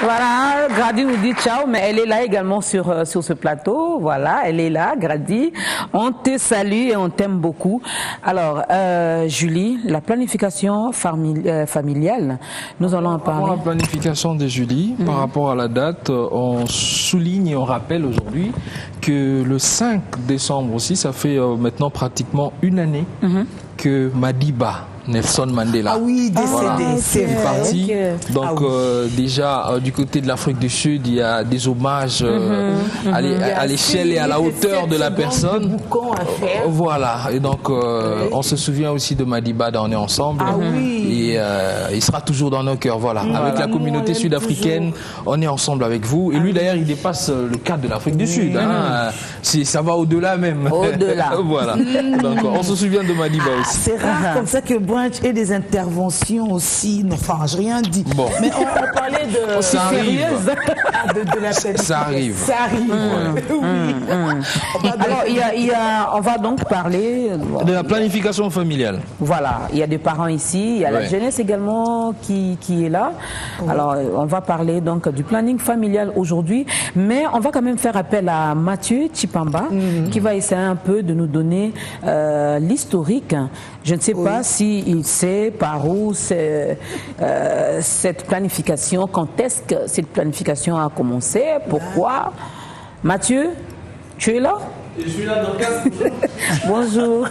Voilà, Grady nous dit ciao, mais elle est là également sur ce plateau. Voilà, elle est là, Grady. On te salue et on t'aime beaucoup. Alors, Julie, la planification familiale, nous allons en parler. La planification de Julie, par rapport à la date, on souligne et on rappelle aujourd'hui que le 5 décembre aussi, ça fait maintenant pratiquement une année que Madiba Nelson Mandela. Ah oui, décédé, voilà, c'est est parti. Okay. Donc déjà du côté de l'Afrique du Sud, il y a des hommages à l'échelle et à la hauteur de la personne. Voilà. Et donc on se souvient aussi de Madiba dans On est ensemble. Ah oui. Et il sera toujours dans nos cœurs. Voilà. Avec la communauté sud-africaine, on est ensemble avec vous. Et lui d'ailleurs, il dépasse le cadre de l'Afrique du Sud. Hein. Ça va au-delà même. Au-delà. Voilà. Donc on se souvient de Madiba aussi. C'est rare comme ça que Branch ait des interventions aussi. Non, enfin, j'ai rien dit. Bon. Mais on parlait de... Ça arrive. De la Ça arrive. Ça arrive. Oui. Alors, on va donc parler de la planification familiale. Voilà, il y a des parents ici, il y a la jeunesse également qui est là. Alors, on va parler donc du planning familial aujourd'hui, mais on va quand même faire appel à Mathieu Tshipamba qui va essayer un peu de nous donner l'historique. Je ne sais pas s'il sait par où cette planification, quand est-ce que cette planification a commencé, pourquoi. Mathieu, tu es là? Je suis là dans 15 Bonjour.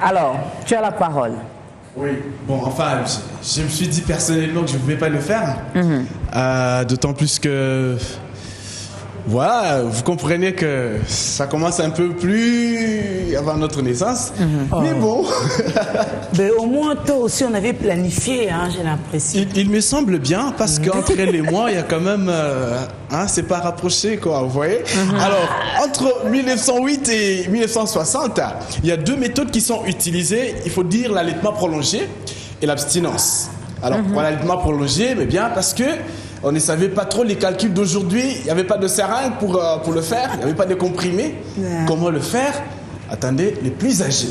Alors, tu as la parole. Oui, bon, enfin, je me suis dit personnellement que je ne pouvais pas le faire. D'autant plus que, voilà, vous comprenez que ça commence un peu plus avant notre naissance. Mais bon. Mais au moins, toi aussi, on avait planifié, hein, j'ai l'impression. Il me semble bien, parce qu'entre elle et moi, il y a quand même... c'est pas rapproché, quoi, vous voyez. Alors, entre 1908 et 1960, il y a deux méthodes qui sont utilisées. Il faut dire l'allaitement prolongé et l'abstinence. Alors, pour l'allaitement prolongé, mais bien parce que on ne savait pas trop les calculs d'aujourd'hui. Il n'y avait pas de seringue pour le faire. Il n'y avait pas de comprimés. Comment le faire? Attendez, les plus âgés.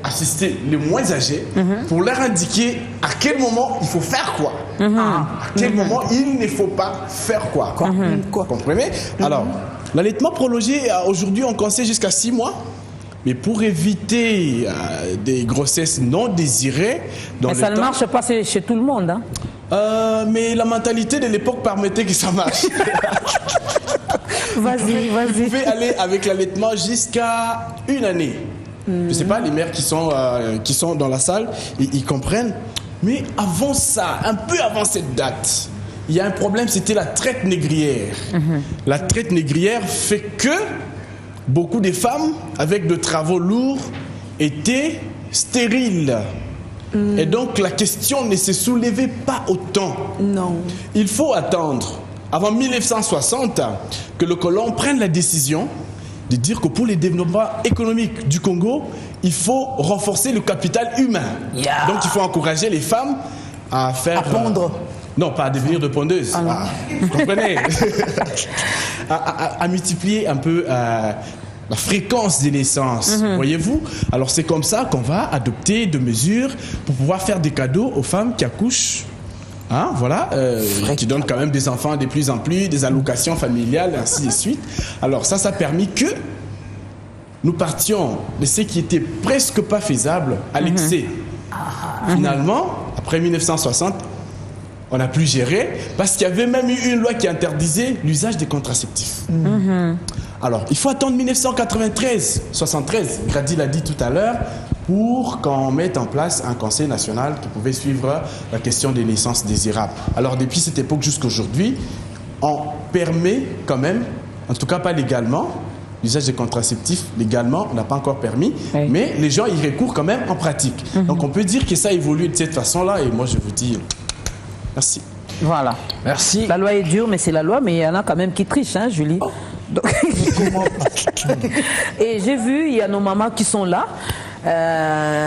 Assister les moins âgés pour leur indiquer à quel moment il faut faire quoi. À quel moment il ne faut pas faire quoi. Comprenez? Alors, l'allaitement prolongé, aujourd'hui, on conseille jusqu'à 6 mois. Mais pour éviter des grossesses non désirées... ça ne marche pas chez tout le monde. Hein? Mais la mentalité de l'époque permettait que ça marche. Vas-y. Vous pouvez aller avec l'allaitement jusqu'à 1 année. Je ne sais pas, les mères qui sont dans la salle, ils comprennent. Mais avant ça, un peu avant cette date, il y a un problème, c'était la traite négrière. La traite négrière fait que beaucoup de femmes, avec de travaux lourds, étaient stériles. Et donc, la question ne se soulevait pas autant. Non. Il faut attendre, avant 1960, que le colon prenne la décision de dire que pour le développement économique du Congo, il faut renforcer le capital humain. Donc, il faut encourager les femmes à faire... À pondre. Non, pas à devenir de pondeuses. Vous comprenez? à multiplier un peu la fréquence des naissances, voyez-vous? Alors c'est comme ça qu'on va adopter des mesures pour pouvoir faire des cadeaux aux femmes qui accouchent. Hein, voilà, qui donnent quand même des enfants de plus en plus, des allocations familiales, ainsi de suite. Alors ça a permis que nous partions de ce qui était presque pas faisable à l'excès. Finalement, après 1960, on n'a plus géré parce qu'il y avait même eu une loi qui interdisait l'usage des contraceptifs. Alors, il faut attendre 1993, Grady l'a dit tout à l'heure, pour qu'on mette en place un conseil national qui pouvait suivre la question des naissances désirables. Alors, depuis cette époque jusqu'à aujourd'hui, on permet quand même, en tout cas pas légalement, l'usage des contraceptifs légalement, on n'a pas encore permis, mais les gens y recourent quand même en pratique. Donc, on peut dire que ça évolue de cette façon-là, et moi je vous dis... Merci. Voilà. Merci. La loi est dure, mais c'est la loi, mais il y en a quand même qui trichent, hein, Julie. Donc... Et j'ai vu, il y a nos mamans qui sont là.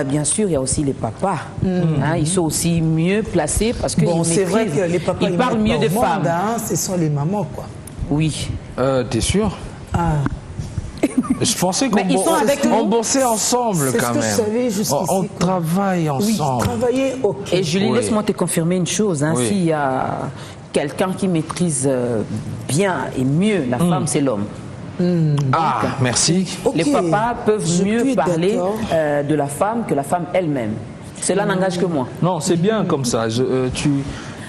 Bien sûr, il y a aussi les papas. Hein, ils sont aussi mieux placés parce que c'est vrai que les papas, ils parlent mieux des femmes. Hein, ce sont les mamans, quoi. Oui. T'es sûr? Je pensais qu'on bossait ensemble quand même. C'est ce que je savais jusqu'ici. On travaille ensemble. Oui, travailler, ok. Et Julie, laisse-moi te confirmer une chose. Hein, s'il y a quelqu'un qui maîtrise bien et mieux la femme, c'est l'homme. Merci. Les papas peuvent Je mieux suis parler d'accord. de la femme que la femme elle-même. Cela n'engage que moi. Non, c'est bien comme ça.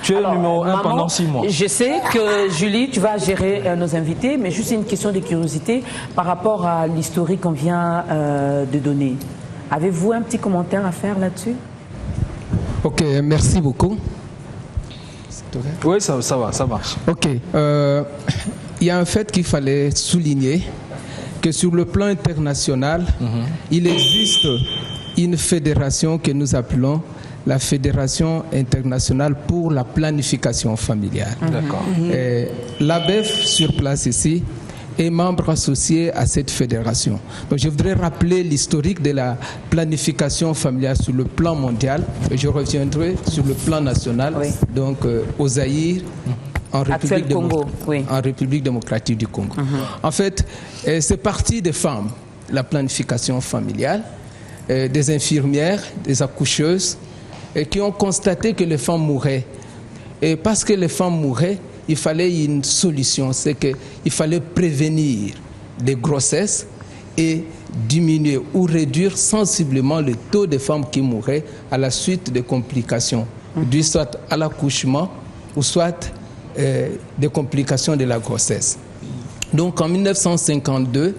Tu es Alors, numéro 1 maman, pendant 6 mois. Je sais que Julie, tu vas gérer nos invités, mais juste une question de curiosité par rapport à l'historique qu'on vient de donner. Avez-vous un petit commentaire à faire là-dessus? Ok, merci beaucoup. Oui, ça va, ça marche. Ok, il y a un fait qu'il fallait souligner, que sur le plan international, il existe une fédération que nous appelons la Fédération internationale pour la planification familiale. D'accord. L'ABEF, sur place ici, est membre associé à cette fédération. Donc, je voudrais rappeler l'historique de la planification familiale sur le plan mondial. Et je reviendrai sur le plan national, Oui. donc au Zaïre, en Actuel République, Congo, oui. en République démocratique du Congo. En fait, c'est parti des femmes, la planification familiale, des infirmières, des accoucheuses, et qui ont constaté que les femmes mouraient. Et parce que les femmes mouraient, il fallait une solution, c'est qu'il fallait prévenir les grossesses et diminuer ou réduire sensiblement le taux de femmes qui mouraient à la suite de complications, dues soit à l'accouchement ou soit des complications de la grossesse. Donc en 1952,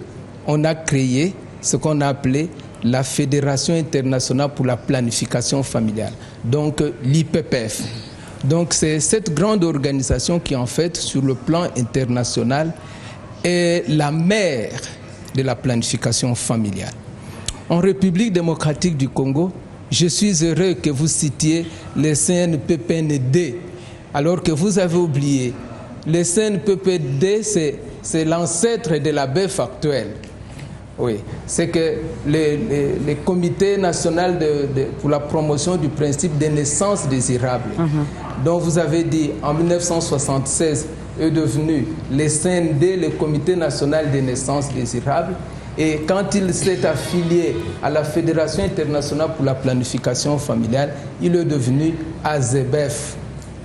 on a créé ce qu'on a appelé la Fédération internationale pour la planification familiale, donc l'IPPF. Donc c'est cette grande organisation qui en fait sur le plan international est la mère de la planification familiale. En République démocratique du Congo, je suis heureux que vous citiez les CNPPND, alors que vous avez oublié. Les CNPPND, c'est l'ancêtre de la BEF actuelle. Oui, c'est que le Comité national pour la promotion du principe des naissances désirables, dont vous avez dit en 1976 est devenu le CND, le Comité national des naissances désirables. Et quand il s'est affilié à la Fédération internationale pour la planification familiale, il est devenu AZBEF,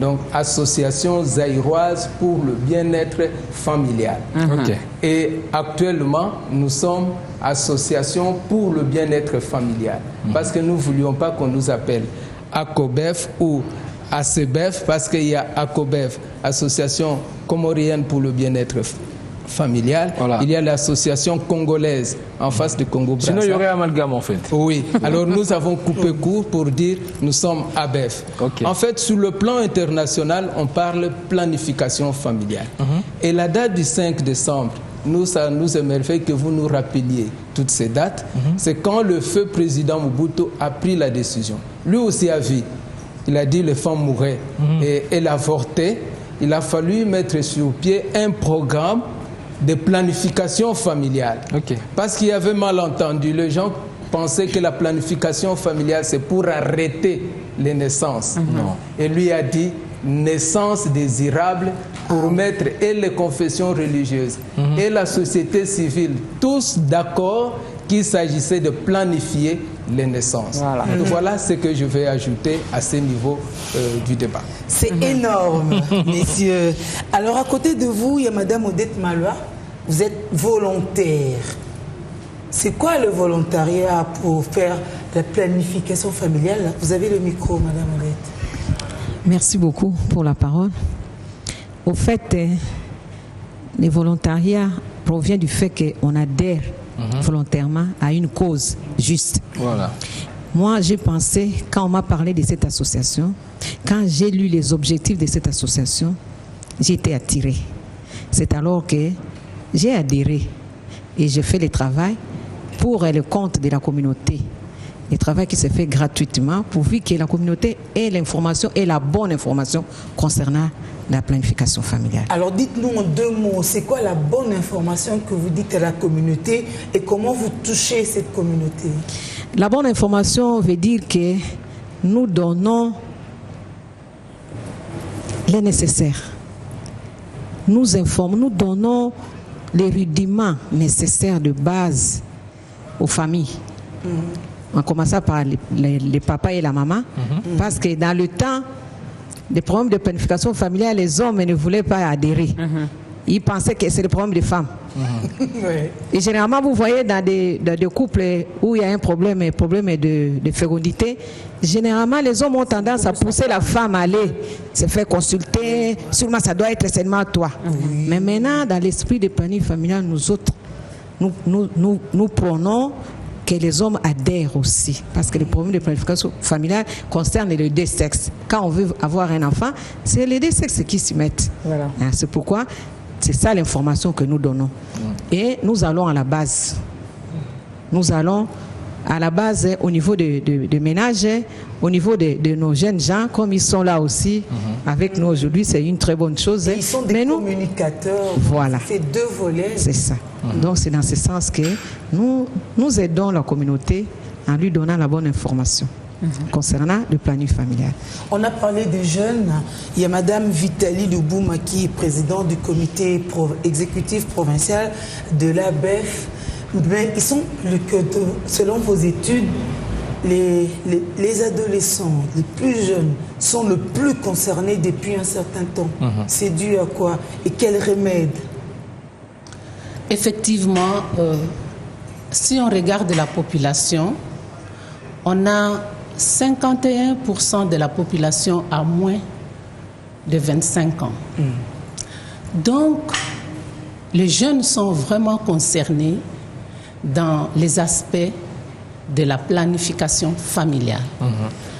donc Association zaïroise pour le bien-être familial. Ok. Et actuellement, nous sommes Association pour le bien-être familial. Parce que nous ne voulions pas qu'on nous appelle ACOBEF ou ACBEF, parce qu'il y a ACOBEF, Association comorienne pour le bien-être familial. Voilà. Il y a l'association congolaise en face du Congo-Brazzaville. Sinon, il y aurait amalgame en fait. Oui, alors nous avons coupé court pour dire nous sommes ABEF. Ok. En fait, sur le plan international, on parle planification familiale. Et la date du 5 décembre, ça nous émerveille que vous nous rappeliez toutes ces dates. C'est quand le feu président Mobutu a pris la décision. Lui aussi a vu. Il a dit les femmes mouraient et elle avortait. Il a fallu mettre sur pied un programme de planification familiale. Ok. Parce qu'il y avait malentendu. Les gens pensaient que la planification familiale, c'est pour arrêter les naissances. Non. Et lui a dit naissance désirable pour mettre et les confessions religieuses et la société civile, tous d'accord qu'il s'agissait de planifier les naissances. Voilà. Donc voilà ce que je vais ajouter à ce niveau du débat. C'est énorme, messieurs. Alors, à côté de vous, il y a Madame Odette Malois. Vous êtes volontaire. C'est quoi le volontariat pour faire la planification familiale? Vous avez le micro, Madame Odette. Merci beaucoup pour la parole. Au fait, le volontariat provient du fait qu'on adhère volontairement à une cause juste. Voilà. Moi, j'ai pensé, quand on m'a parlé de cette association, quand j'ai lu les objectifs de cette association, j'ai été attirée. C'est alors que j'ai adhéré et j'ai fait le travail pour le compte de la communauté. Le travail qui se fait gratuitement pourvu que la communauté ait l'information et la bonne information concernant la planification familiale. Alors, dites-nous en 2 mots, c'est quoi la bonne information que vous dites à la communauté et comment vous touchez cette communauté? La bonne information veut dire que nous donnons les nécessaires. Nous informons, nous donnons les rudiments nécessaires de base aux familles. En commençant par les papas et la maman, parce que dans le temps, des problèmes de planification familiale, les hommes ne voulaient pas adhérer. Ils pensaient que c'est le problème des femmes. Ouais. Et généralement, vous voyez dans des couples où il y a un problème de fécondité, généralement, les hommes ont tendance à pousser la femme à aller se faire consulter. Sûrement, ça doit être seulement toi. Mais maintenant, dans l'esprit de planning familial, nous autres, nous prenons que les hommes adhèrent aussi. Parce que le problème de planification familiale concerne les deux sexes. Quand on veut avoir un enfant, c'est les deux sexes qui s'y mettent. Voilà. C'est pourquoi c'est ça l'information que nous donnons. Et nous allons à la base. Nous allons à la base au niveau de ménages, au niveau de nos jeunes gens, comme ils sont là aussi avec nous aujourd'hui, c'est une très bonne chose. Et ils sont des communicateurs. Voilà. C'est 2 volets. C'est ça. Donc c'est dans ce sens que nous aidons la communauté en lui donnant la bonne information concernant le planning familial. On a parlé des jeunes. Il y a Madame Vitali Lubouma qui est présidente du comité exécutif provincial de l'ABEF. Mais ils sont, selon vos études, les adolescents, les plus jeunes, sont le plus concernés depuis un certain temps. C'est dû à quoi? Et quels remèdes? Effectivement, si on regarde la population, on a 51% de la population à moins de 25 ans. Donc, les jeunes sont vraiment concernés dans les aspects de la planification familiale.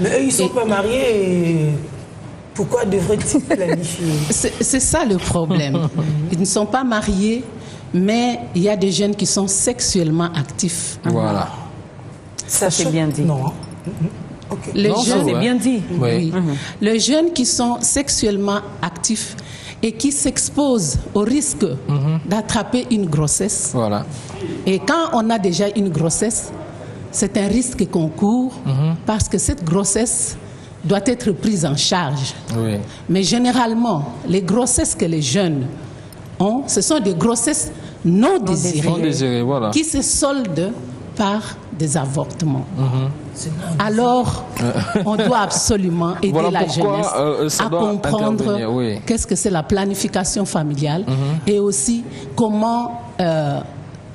Mais eux, ils ne sont pas mariés. Et pourquoi devraient-ils planifier? C'est ça le problème. Ils ne sont pas mariés, mais il y a des jeunes qui sont sexuellement actifs. Voilà. Ça c'est bien dit. Non. Okay. Les Non, jeunes, C'est bien dit. oui. Les jeunes qui sont sexuellement actifs et qui s'exposent au risque d'attraper une grossesse. Voilà. Et quand on a déjà une grossesse, c'est un risque qu'on court parce que cette grossesse doit être prise en charge. Oui. Mais généralement, les grossesses que les jeunes ont, ce sont des grossesses non désirées, Non désirées, voilà. qui se soldent par des avortements. Alors, on doit absolument aider Voilà la pourquoi, jeunesse ça à doit comprendre intervenir, oui. qu'est-ce que c'est la planification familiale et aussi comment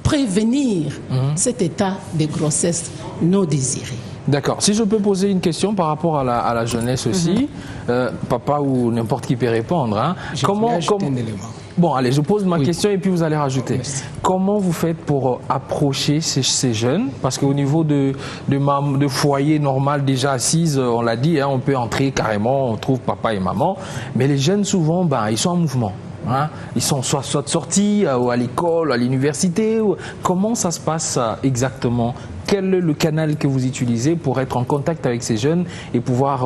prévenir cet état de grossesse non désirée. D'accord. Si je peux poser une question par rapport à la jeunesse aussi, papa ou n'importe qui peut répondre. Hein. Je voulais ajouter un élément. Bon, allez, je pose ma Oui. question et puis vous allez rajouter. Merci. Comment vous faites pour approcher ces jeunes? Parce qu'au niveau de foyer normal déjà assises, on l'a dit, hein, on peut entrer carrément, on trouve papa et maman. Mais les jeunes, souvent, ils sont en mouvement. Hein. Ils sont soit sortis à l'école, à l'université. Comment ça se passe exactement? Quel est le canal que vous utilisez pour être en contact avec ces jeunes et pouvoir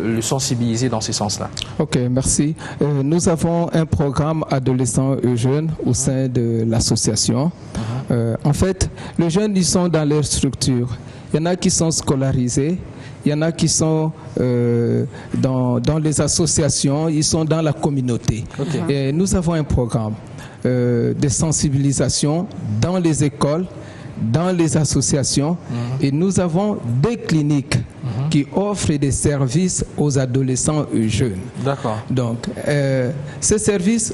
le sensibiliser dans ces sens-là? Ok, merci. Nous avons un programme adolescents et jeunes au sein de l'association. En fait, les jeunes, ils sont dans leur structure. Il y en a qui sont scolarisés, il y en a qui sont dans les associations, ils sont dans la communauté. Et nous avons un programme de sensibilisation dans les écoles, dans les associations, et nous avons des cliniques qui offrent des services aux adolescents et jeunes. D'accord. Donc, ces services,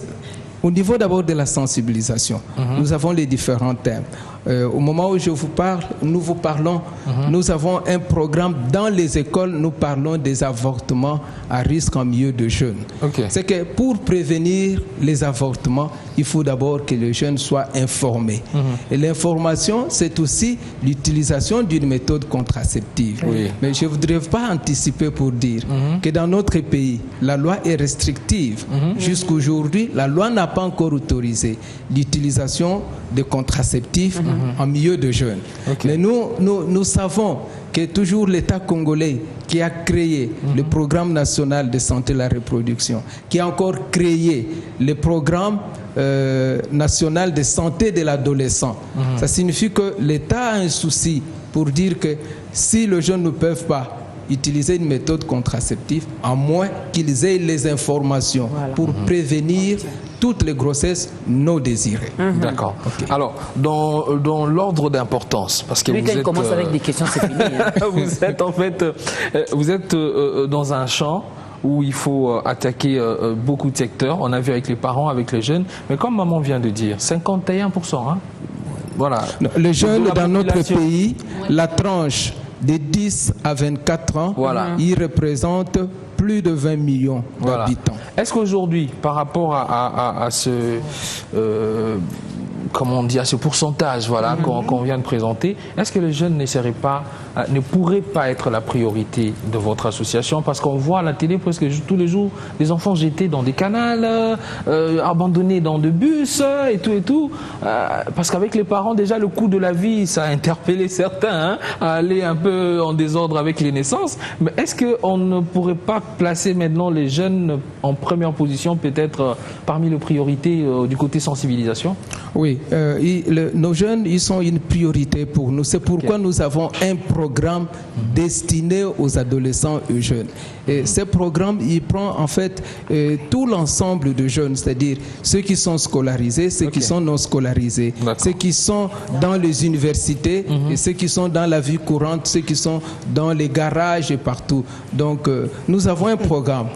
au niveau d'abord de la sensibilisation, nous avons les différents thèmes. Au moment où je vous parle, nous vous parlons, nous avons un programme dans les écoles, nous parlons des avortements à risque en milieu de jeunes. Okay. C'est que pour prévenir les avortements, il faut d'abord que les jeunes soient informés. Et l'information, c'est aussi l'utilisation d'une méthode contraceptive. Oui. Mais je ne voudrais pas anticiper pour dire que dans notre pays, la loi est restrictive. Jusqu'aujourd'hui, la loi n'a pas encore autorisé l'utilisation de contraceptifs en milieu de jeunes. Okay. Mais nous savons que toujours l'État congolais qui a créé le programme national de santé et la reproduction, qui a encore créé le programme national de santé de l'adolescent. Ça signifie que l'État a un souci pour dire que si les jeunes ne peuvent pas utiliser une méthode contraceptive, à moins qu'ils aient les informations pour prévenir toutes les grossesses non désirées. D'accord. Okay. Alors, dans l'ordre d'importance, parce que lui, vous quand êtes, il commence avec des questions, c'est fini. Hein. vous êtes en fait, vous êtes dans un champ où il faut attaquer beaucoup de secteurs. On a vu avec les parents, avec les jeunes. Mais comme maman vient de dire, 51%. Hein, voilà. Les jeunes dans notre pays, la tranche de 10 à 24 ans, ils représentent plus de 20 millions d'habitants. Est-ce qu'aujourd'hui, par rapport à ce... comment on dit, à ce pourcentage qu'on vient de présenter, est-ce que les jeunes ne pourraient pas être la priorité de votre association? Parce qu'on voit à la télé presque tous les jours des enfants jetés dans des canals, abandonnés dans des bus et tout. Parce qu'avec les parents, déjà, le coût de la vie, ça a interpellé certains à aller un peu en désordre avec les naissances. Mais est-ce qu'on ne pourrait pas placer maintenant les jeunes en première position, peut-être parmi les priorités du côté sensibilisation? Oui, nos jeunes, ils sont une priorité pour nous. C'est pourquoi nous avons un programme destiné aux adolescents et aux jeunes. Et ce programme, il prend en fait tout l'ensemble de jeunes, c'est-à-dire ceux qui sont scolarisés, ceux qui sont non scolarisés, ceux qui sont dans les universités et ceux qui sont dans la vie courante, ceux qui sont dans les garages et partout. Donc, nous avons un programme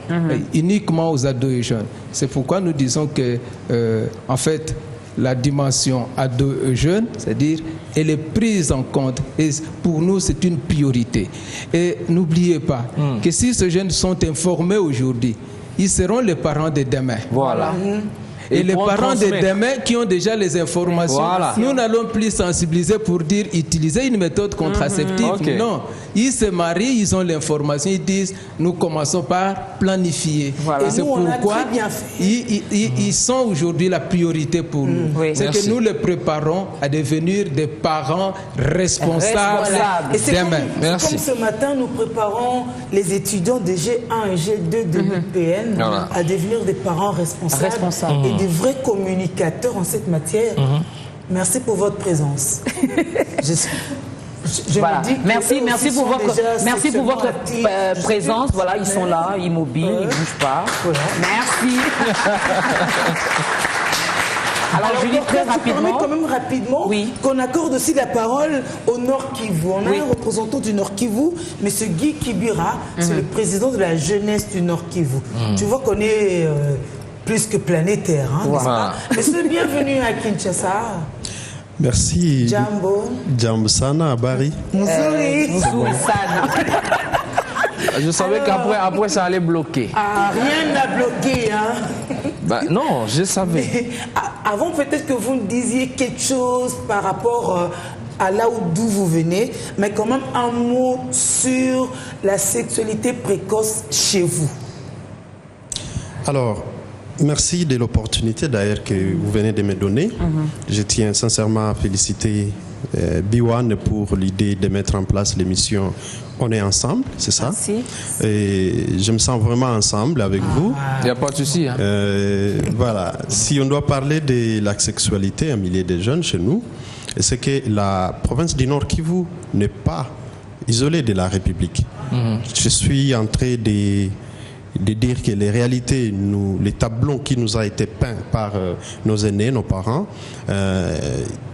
uniquement aux ados et jeunes. C'est pourquoi nous disons que, en fait, la dimension ado et jeunes, c'est-à-dire, elle est prise en compte. Et pour nous, c'est une priorité. Et n'oubliez pas que si ces jeunes sont informés aujourd'hui, ils seront les parents de demain. Voilà. Et les parents de demain qui ont déjà les informations, nous n'allons plus sensibiliser pour dire utiliser une méthode contraceptive. Non, ils se marient, ils ont l'information, ils disent nous commençons par planifier. Et c'est pourquoi ils sont aujourd'hui la priorité pour nous. C'est que nous les préparons à devenir des parents responsables demain. Comme ce matin, nous préparons les étudiants de G1 et G2 de l'UPN à devenir des parents responsables. Et des vrais communicateurs en cette matière. Merci pour votre présence. Merci pour votre présence. Voilà, ils sont là, immobiles, ils ne bougent pas. Merci. Alors Julie, très rapidement. Quand même rapidement qu'on accorde aussi la parole au Nord Kivu. On a un représentant du Nord Kivu, M. Guy Kibira, c'est le président de la jeunesse du Nord Kivu. Tu vois qu'on est plus que planétaire, n'est-ce pas? Monsieur, bienvenue à Kinshasa. Merci. Jambo. Jambo sana, Barry. Mzuri. Mzuri sana. Je savais qu'après ça allait bloquer. Rien n'a bloqué, non, je savais. Mais, avant, peut-être que vous nous disiez quelque chose par rapport à là d'où vous venez, mais quand même un mot sur la sexualité précoce chez vous. Alors, merci de l'opportunité d'ailleurs que vous venez de me donner. Je tiens sincèrement à féliciter B1 pour l'idée de mettre en place l'émission On est ensemble, c'est ça? Merci. Et je me sens vraiment ensemble avec vous. Il n'y a pas de souci. Voilà. Si on doit parler de la sexualité en milieu de jeunes chez nous, c'est que la province du Nord Kivu n'est pas isolée de la République. Je suis en train de dire que les réalités, les tableaux qui nous a été peints par nos aînés, nos parents,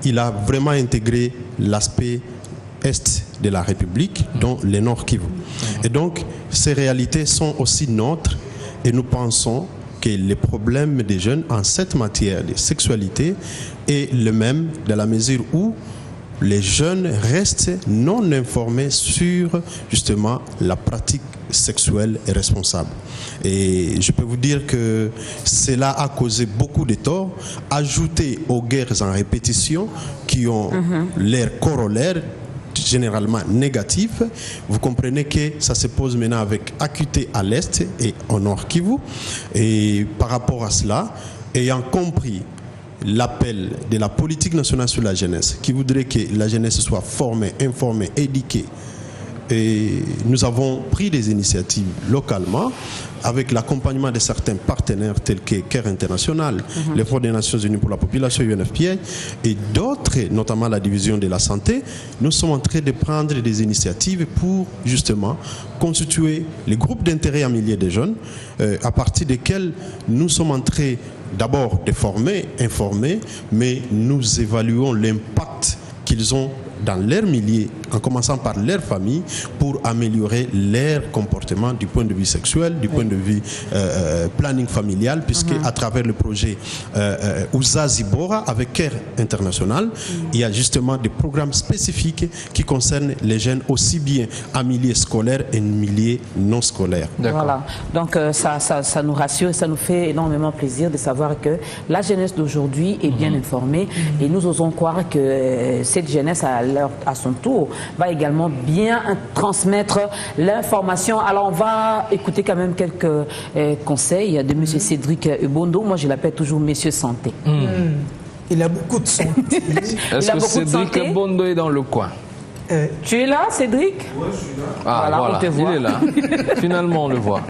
il a vraiment intégré l'aspect est de la République, dont le Nord Kivu. Et donc, ces réalités sont aussi nôtres et nous pensons que les problèmes des jeunes en cette matière de sexualité est le même dans la mesure où les jeunes restent non informés sur justement la pratique sexuelle et responsable. Et je peux vous dire que cela a causé beaucoup de torts, ajouté aux guerres en répétition qui ont l'air corollaire généralement négatif. Vous comprenez que ça se pose maintenant avec acuité à l'Est et au Nord Kivu. Et par rapport à cela, ayant compris l'appel de la politique nationale sur la jeunesse, qui voudrait que la jeunesse soit formée, informée, éduquée, et nous avons pris des initiatives localement avec l'accompagnement de certains partenaires tels que CARE International, le Fonds des Nations Unies pour la Population, UNFPA, et d'autres, notamment la division de la santé. Nous sommes en train de prendre des initiatives pour justement constituer les groupes d'intérêt en milieu des jeunes, à partir desquels nous sommes en train d'abord de former, informer, mais nous évaluons l'impact qu'ils ont dans leur milieu en commençant par leur famille, pour améliorer leur comportement du point de vue sexuel, du point de vue planning familial, puisque à travers le projet Ouza Zibora avec CARE International, il y a justement des programmes spécifiques qui concernent les jeunes aussi bien en milieu scolaire et en milieu non scolaire. Voilà. Donc ça nous rassure et ça nous fait énormément plaisir de savoir que la jeunesse d'aujourd'hui est bien informée et nous osons croire que cette jeunesse à son tour va également bien transmettre l'information. Alors on va écouter quand même quelques conseils de M. Cédric Bondo. Moi je l'appelle toujours Monsieur Santé. Il a beaucoup de santé. Est-ce que Cédric Bondo est dans le coin? Tu es là, Cédric? Ah, voilà, on te voit. Il est là. Finalement, on le voit.